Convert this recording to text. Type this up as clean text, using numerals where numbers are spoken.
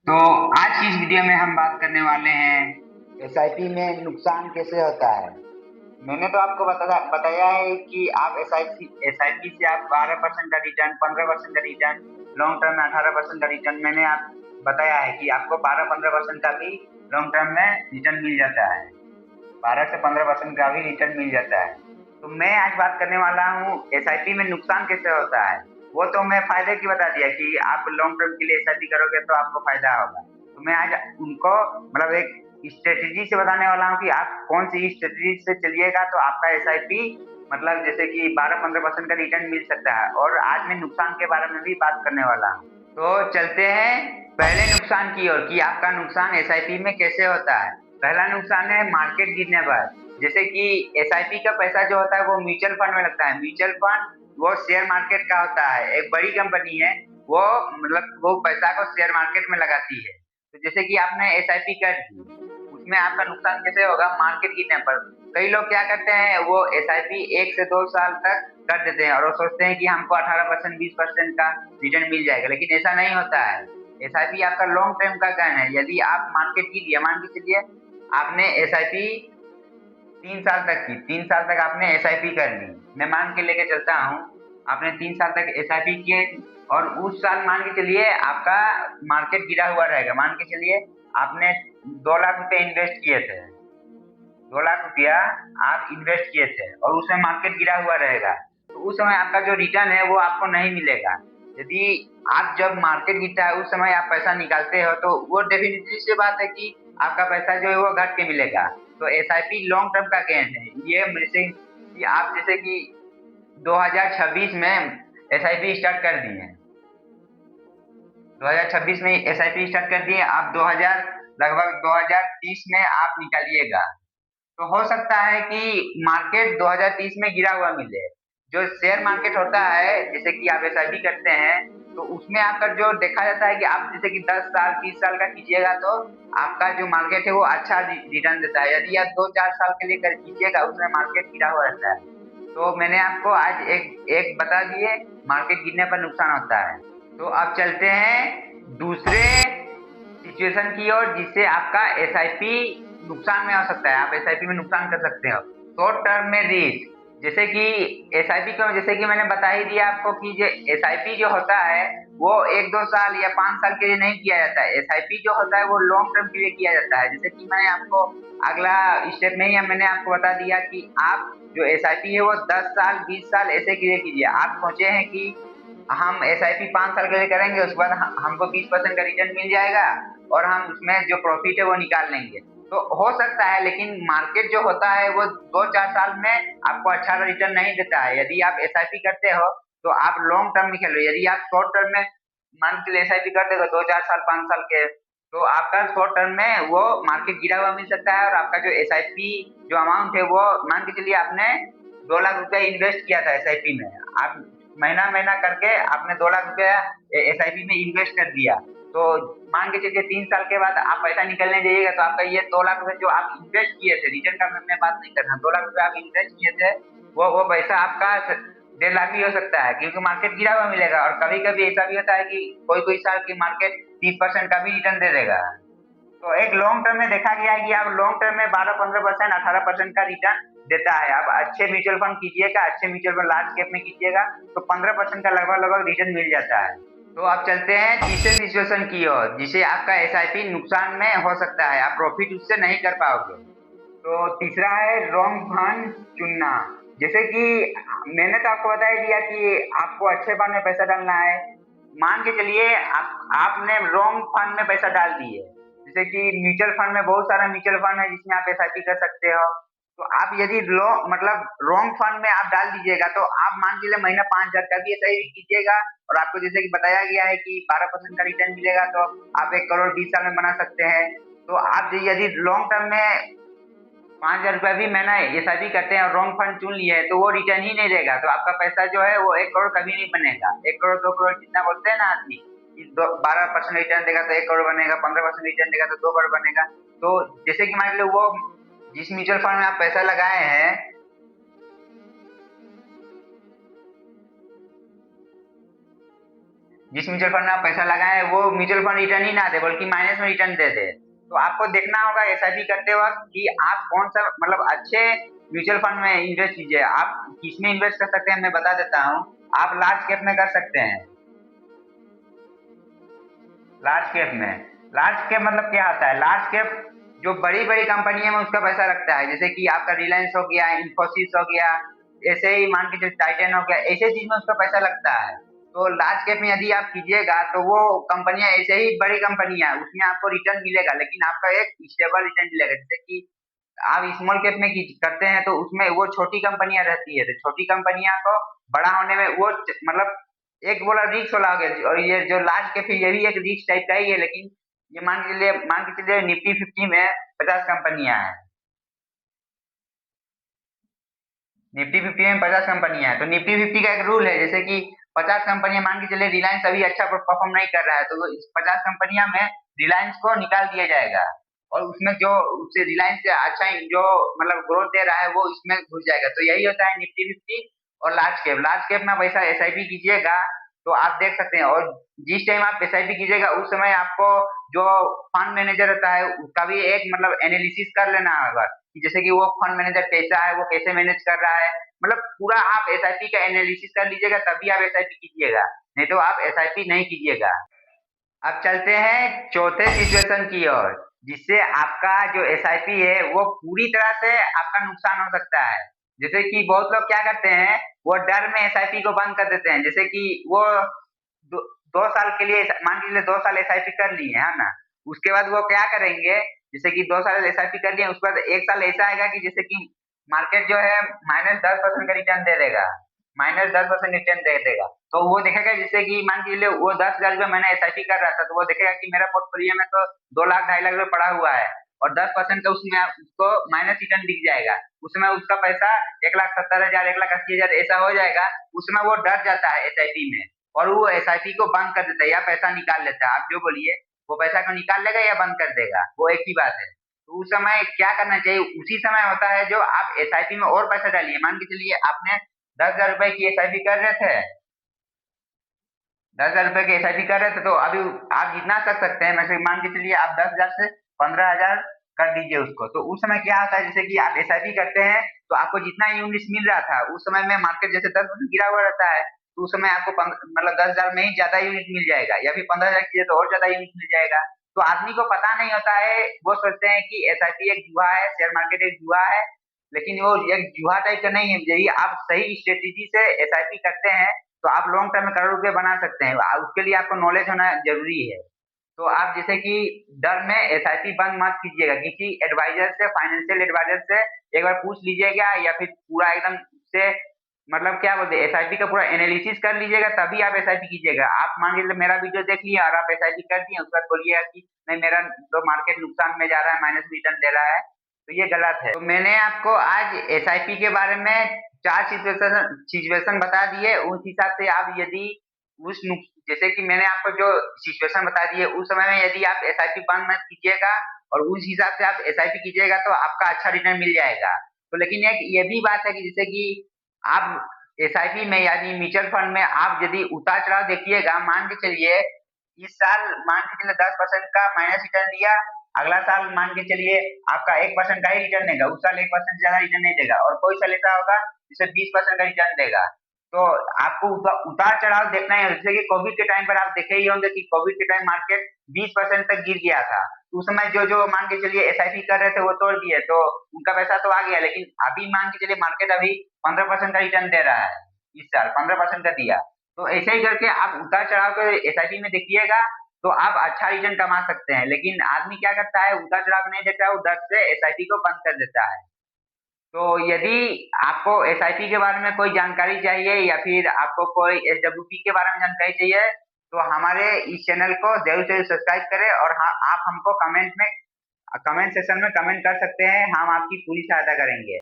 तो आज की इस वीडियो में हम बात करने वाले हैं एसआईपी में नुकसान कैसे होता है। मैंने तो आपको बताया है कि आप एसआईपी से आप 12% का रिटर्न, 15% का रिटर्न, लॉन्ग टर्म में 18% का रिटर्न, मैंने आप बताया है कि आपको 12-15% का भी लॉन्ग टर्म में रिटर्न मिल जाता है। 12 से 15% का भी रिटर्न मिल जाता है। तो मैं आज बात करने वाला हूँ एसआईपी में नुकसान कैसे होता है। वो तो मैं फायदे की बता दिया कि आप लॉन्ग टर्म के लिए एसआईपी करोगे तो आपको फायदा होगा। तो मैं आज उनको मतलब एक स्ट्रेटेजी से बताने वाला हूँ कि आप कौन सी स्ट्रेटेजी से चलिएगा तो आपका एसआईपी मतलब जैसे कि 12-15% का रिटर्न मिल सकता है। और आज मैं नुकसान के बारे में भी बात करने वाला हूँ। तो चलते हैं पहले नुकसान की ओर कि आपका नुकसान एसआईपी में कैसे होता है। पहला नुकसान है मार्केट गिरने पर। जैसे कि एसआईपी का पैसा जो होता है वो म्यूचुअल फंड में लगता है। म्यूचुअल फंड वो शेयर मार्केट का होता है, एक बड़ी कंपनी है। वो मतलब वो पैसा को शेयर मार्केट में लगाती है। तो जैसे कि आपने एसआईपी कर दी, उसमें आपका नुकसान कैसे होगा मार्केट गिरने पर। कई लोग क्या करते हैं, वो एसआईपी 1 से 2 साल तक कर देते हैं और वो सोचते हैं कि हमको 18% 20% का रिटर्न मिल जाएगा, लेकिन ऐसा नहीं होता है। एसआईपी आपका लॉन्ग टर्म का गन है। यदि आप मार्केट गिरी, मान के चलिए आपने एसआईपी 3 साल तक की, 3 साल तक आपने एसआईपी कर ली, मैं मान के लेके चलता हूँ। आपने 3 साल तक एसआईपी किए और उस साल मान के चलिए आपका मार्केट गिरा हुआ रहेगा। मान के चलिए आपने 2 लाख रुपए इन्वेस्ट किए थे, 2 लाख रुपया आप इन्वेस्ट किए थे और उसमें मार्केट गिरा हुआ रहेगा। तो उस समय आपका जो रिटर्न है वो आपको नहीं मिलेगा। यदि आप जब मार्केट गिरता है उस समय आप पैसा निकालते हो तो वो डेफिनेटली सी बात है कि आपका पैसा जो है वो घट के मिलेगा। तो एसआईपी लॉन्ग टर्म का गेम है। ये जैसे कि आप जैसे कि 2026 में एसआईपी स्टार्ट कर दिए, 2026 में एसआईपी स्टार्ट कर दिए, आप 2000 लगभग 2030 में आप निकालिएगा। तो हो सकता है कि मार्केट 2030 में गिरा हुआ मिले। जो शेयर मार्केट होता है, जैसे कि आप एसआईपी करते हैं, तो उसमें आपका जो देखा जाता है कि आप जैसे कि 10 साल 20 साल का कीजिएगा तो आपका जो मार्केट है वो अच्छा रिटर्न देता है। यदि आप 2-4 साल के लिए कर कीजिएगा उसमें मार्केट गिरा हुआ रहता है। तो मैंने आपको आज एक एक बता दिए मार्केट गिरने पर नुकसान होता है। तो अब चलते हैं दूसरे सिचुएशन की ओर जिससे आपका एसआईपी नुकसान में हो सकता है। आप एसआईपी में नुकसान कर सकते हो। शॉर्ट टर्म में रिस्क, जैसे कि एसआईपी को जैसे कि मैंने बता ही दिया आपको कि जो एसआईपी जो होता है वो 1-2 साल या 5 साल के लिए नहीं किया जाता है। एसआईपी जो होता है वो लॉन्ग टर्म के लिए किया जाता है। जैसे कि मैंने आपको अगला स्टेप में ही मैंने आपको बता दिया कि आप जो एसआईपी है वो 10 साल 20 साल ऐसे के लिए कीजिए। आप सोचे हैं कि हम एसआईपी 5 साल के लिए करेंगे, उसके बाद हमको 20% का रिटर्न मिल जाएगा और हम उसमें जो प्रॉफिट है वो निकाल लेंगे। तो हो सकता है, लेकिन मार्केट जो होता है वो 2-4 साल में आपको अच्छा रिटर्न नहीं देता है। यदि आप एसआईपी करते हो तो आप लॉन्ग टर्म में खेलो। यदि आप शॉर्ट टर्म में मान के लिए एसआईपी करते हो 2-4 साल 5 साल के, तो आपका शॉर्ट टर्म में वो मार्केट गिरा हुआ मिल सकता है और आपका जो एसआईपी जो अमाउंट है वो मान के चलिए आपने 2 लाख रुपया इन्वेस्ट किया था एसआईपी में। आप महीना महीना करके आपने 2 लाख रुपया एसआईपी में इन्वेस्ट कर दिया। तो मान के चलिए 3 साल के बाद आप पैसा निकलने जाइएगा तो आपका ये 2 लाख रुपए जो आप इन्वेस्ट किए थे, रिटर्न का मैं बात नहीं कर रहा, 2 लाख रुपए आप इन्वेस्ट किए थे, वो पैसा आपका 1.5 लाख भी हो सकता है क्योंकि मार्केट गिरा हुआ मिलेगा। और कभी कभी ऐसा भी होता है कि कोई कोई साल की मार्केट 30% का भी रिटर्न दे देगा। तो एक लॉन्ग टर्म में देखा गया है कि आप लॉन्ग टर्म में 12-15% 18% का रिटर्न देता है। आप अच्छे म्यूचुअल फंड कीजिएगा, अच्छे म्यूचुअल फंड लार्ज कैप में कीजिएगा तो 15% का लगभग लगभग रिटर्न मिल जाता है। तो आप चलते हैं तीसरे सिचुएशन की ओर जिसे आपका एसआईपी नुकसान में हो सकता है, आप प्रॉफिट उससे नहीं कर पाओगे। तो तीसरा है रॉन्ग फंड चुनना। जैसे कि मैंने तो आपको बता ही दिया कि आपको अच्छे फंड में पैसा डालना है। मान के चलिए आपने रॉन्ग फंड में पैसा डाल दिए। जैसे कि म्यूचुअल फंड में बहुत सारा म्यूचुअल फंड है जिसमें आप एसआईपी कर सकते हो। तो आप यदि लो मतलब रॉन्ग फंड में आप डाल दीजिएगा तो आप मान के लिए महीना 5,000 का भी एसआईपी कीजिएगा और आपको जैसे कि बताया गया है कि 12% का रिटर्न मिलेगा तो आप 1 करोड़ 20 साल में बना सकते हैं। तो आप यदि लॉन्ग टर्म में 5,000 रुपया भी महीना एसआईपी करते हैं और रॉन्ग फंड चुन लिए है तो वो रिटर्न ही नहीं देगा। तो आपका पैसा जो है वो 1 करोड़ कभी नहीं बनेगा। 1 करोड़ 2 करोड़ जितना बोलते हैं ना आदमी कि 12% रिटर्न देगा तो 1 करोड़ बनेगा, 15% रिटर्न देगा तो 2 करोड़ बनेगा। तो जैसे कि मान लो वो जिस म्यूचुअल फंड में आप पैसा लगाए हैं, जिस म्यूचुअल फंड में आप पैसा लगाए वो म्यूचुअल फंड रिटर्न ही ना दे बल्कि माइनस में रिटर्न दे दे। तो आपको देखना होगा एसआईपी करते वक्त कि आप कौन सा मतलब अच्छे म्यूचुअल फंड में इन्वेस्ट कीजिए। आप किसमें इन्वेस्ट कर सकते हैं मैं बता देता हूँ। आप लार्ज कैप में कर सकते हैं। लार्ज कैप में, लार्ज कैप मतलब क्या होता है? लार्ज कैप जो बड़ी बड़ी कंपनी है में उसका पैसा रखता है, जैसे कि आपका रिलायंस हो गया, इन्फोसिस हो गया, ऐसे ही मान के चलिए टाइटन हो गया, ऐसे चीज में उसका पैसा लगता है। तो लार्ज कैप में यदि आप कीजिएगा तो वो कंपनियां ऐसे ही बड़ी कंपनियां उसमें आपको रिटर्न मिलेगा, लेकिन आपका एक स्टेबल रिटर्न मिलेगा। जैसे कि आप स्मॉल कैप में करते हैं तो उसमें वो छोटी कंपनियां रहती है, तो छोटी कंपनियां को बड़ा होने में वो मतलब एक बोला रिक्स वाला हो गया, और ये जो लार्ज कैप है ये भी एक रिक्स टाइप का ही है। लेकिन ये मान के चलिए निफ्टी 50 में 50 कंपनियां हैं। निफ्टी 50 में 50 कंपनियां हैं, तो निफ्टी 50 का एक रूल है, जैसे कि 50 कंपनियां मान के चलिए रिलायंस अभी अच्छा परफॉर्म नहीं कर रहा है, तो इस 50 कंपनियां में रिलायंस को निकाल दिया जाएगा, और उसमें जो उससे रिलायंस से अच्छा जो मतलब ग्रोथ दे रहा है वो इसमें घुस जाएगा। तो यही होता है निफ्टी 50 और लार्ज कैप। लार्ज कैप में पैसा एसआईपी कीजिएगा तो आप देख सकते हैं, और जिस टाइम आप एसआईपी कीजिएगा उस समय आपको जो फंड मैनेजर होता है उसका भी एक मतलब एनालिसिस कर लेना होगा कि जैसे कि वो फंड मैनेजर कैसा है, वो कैसे मैनेज कर रहा है, मतलब पूरा आप एसआईपी का एनालिसिस कर लीजिएगा तभी आप एसआईपी कीजिएगा, नहीं तो आप एसआईपी नहीं कीजिएगा। अब चलते हैं चौथे सिचुएशन की ओर, जिससे आपका जो एसआईपी है वो पूरी तरह से आपका नुकसान हो सकता है। जैसे कि बहुत लोग क्या करते हैं, वो डर में एसआईपी को बंद कर देते हैं। जैसे कि वो 2 साल के लिए मान लीजिए 2 साल एसआईपी कर लिए है ना, उसके बाद वो क्या करेंगे, जैसे कि 2 साल एसआईपी कर लिए उसके बाद एक साल ऐसा आएगा कि जैसे कि मार्केट जो है -10% का रिटर्न दे देगा, -10% रिटर्न दे देगा। तो वो देखेगा जैसे कि मान के लिए वो 10,000 रुपये मैंने एसआईपी कर रहा था, तो वो देखेगा कि मेरा पोर्टफोलियो में तो 2 लाख 2.5 लाख रुपये पड़ा हुआ है, और 10% का उसमें उसको माइनस रिटर्न दिख जाएगा। उसमें उसका पैसा 1,70,000 1,80,000 ऐसा हो जाएगा। उसमें वो डर जाता है एसआईपी में, और वो एसआईपी को बंद कर देता है या पैसा निकाल लेता है। आप जो बोलिए, वो पैसा को निकाल लेगा या बंद कर देगा, वो एक ही बात है। तो उस समय क्या करना चाहिए, उसी समय होता है जो आप एसआईपी में और पैसा डालिए। मान के चलिए आपने 10,000 रुपए की एसआईपी कर रहे थे, 10,000 रुपए की एसआईपी कर रहे थे, तो अभी आप जितना कर सकते हैं, वैसे मान के चलिए आप 10,000 से 15,000 कर दीजिए उसको। तो उस समय क्या होता है, जैसे कि आप एसआईपी करते हैं तो आपको जितना यूनिट मिल रहा था उस समय में मार्केट जैसे 10% गिरा हुआ रहता है, तो उस समय आपको मतलब 10,000 में ही ज्यादा यूनिट मिल जाएगा, या फिर 15,000 कीजिए तो और ज्यादा यूनिट मिल जाएगा। तो आदमी को पता नहीं होता है, वो सोचते हैं कि एसआईपी एक जुआ है, शेयर मार्केट एक जुआ है, लेकिन वो एक जुआ टाइप का नहीं है। यदि आप सही स्ट्रेटेजी से एसआईपी करते हैं तो आप लॉन्ग टर्म में करोड़ रुपए बना सकते हैं। उसके लिए आपको नॉलेज होना जरूरी है। तो आप जैसे कि डर में एसआईपी बंद मत कीजिएगा, किसी एडवाइजर से, फाइनेंशियल एडवाइजर से एक बार पूछ लीजिएगा, या फिर पूरा एकदम से मतलब क्या बोलते हैं एसआईपी का पूरा एनालिसिस कर लीजिएगा तभी आप एसआईपी कीजिएगा। आप मान लीजिए मेरा वीडियो देख लिया और आप एसआईपी कर दिए, उसके बाद बोलिएगा कि नहीं मेरा तो मार्केट नुकसान में जा रहा है, माइनस रिटर्न दे रहा है, तो ये गलत है। तो मैंने आपको आज एसआईपी के बारे में 4 सिचुएशन बता दिए। उस हिसाब से आप यदि उस जैसे कि मैंने आपको जो सिचुएशन बता दी है उस समय में यदि आप एसआईपी बंद मत कीजिएगा और उस हिसाब से आप एसआईपी कीजिएगा तो आपका अच्छा रिटर्न मिल जाएगा। तो लेकिन एक ये भी बात है कि जैसे कि आप एसआईपी में यानी म्यूचुअल फंड में आप यदि उतार चढ़ाव देखिएगा, मान के चलिए इस साल मान के चलिए 10% का माइनस रिटर्न दिया, अगला साल मान के चलिए आपका 1% का ही रिटर्न देगा, उस साल 1% ज्यादा रिटर्न नहीं देगा, और कोई साल ऐसा होगा जिसे 20% का रिटर्न देगा। तो आपको उतार चढ़ाव देखना है। जैसे कि कोविड के टाइम पर आप देखे ही होंगे कि कोविड के टाइम मार्केट 20% तक गिर गया था, तो उस समय जो जो मान के चलिए एसआईपी कर रहे थे वो तोड़ दिए, तो उनका पैसा तो आ गया। लेकिन अभी मान के चलिए मार्केट अभी 15% का रिटर्न दे रहा है, इस साल 15% का दिया। तो ऐसे ही करके आप उतार चढ़ाव के एसआईपी में देखिएगा तो आप अच्छा रिटर्न कमा सकते हैं। लेकिन आदमी क्या करता है, उतार चढ़ाव नहीं देखता है, वो डर से एसआईपी को बंद कर देता है। तो यदि आपको एसआईपी के बारे में कोई जानकारी चाहिए या फिर आपको कोई एसडब्ल्यूपी के बारे में जानकारी चाहिए तो हमारे इस चैनल को जरूर से सब्सक्राइब करें, और हाँ आप हमको कमेंट सेक्शन में कमेंट कर सकते हैं, हम आपकी पूरी सहायता करेंगे।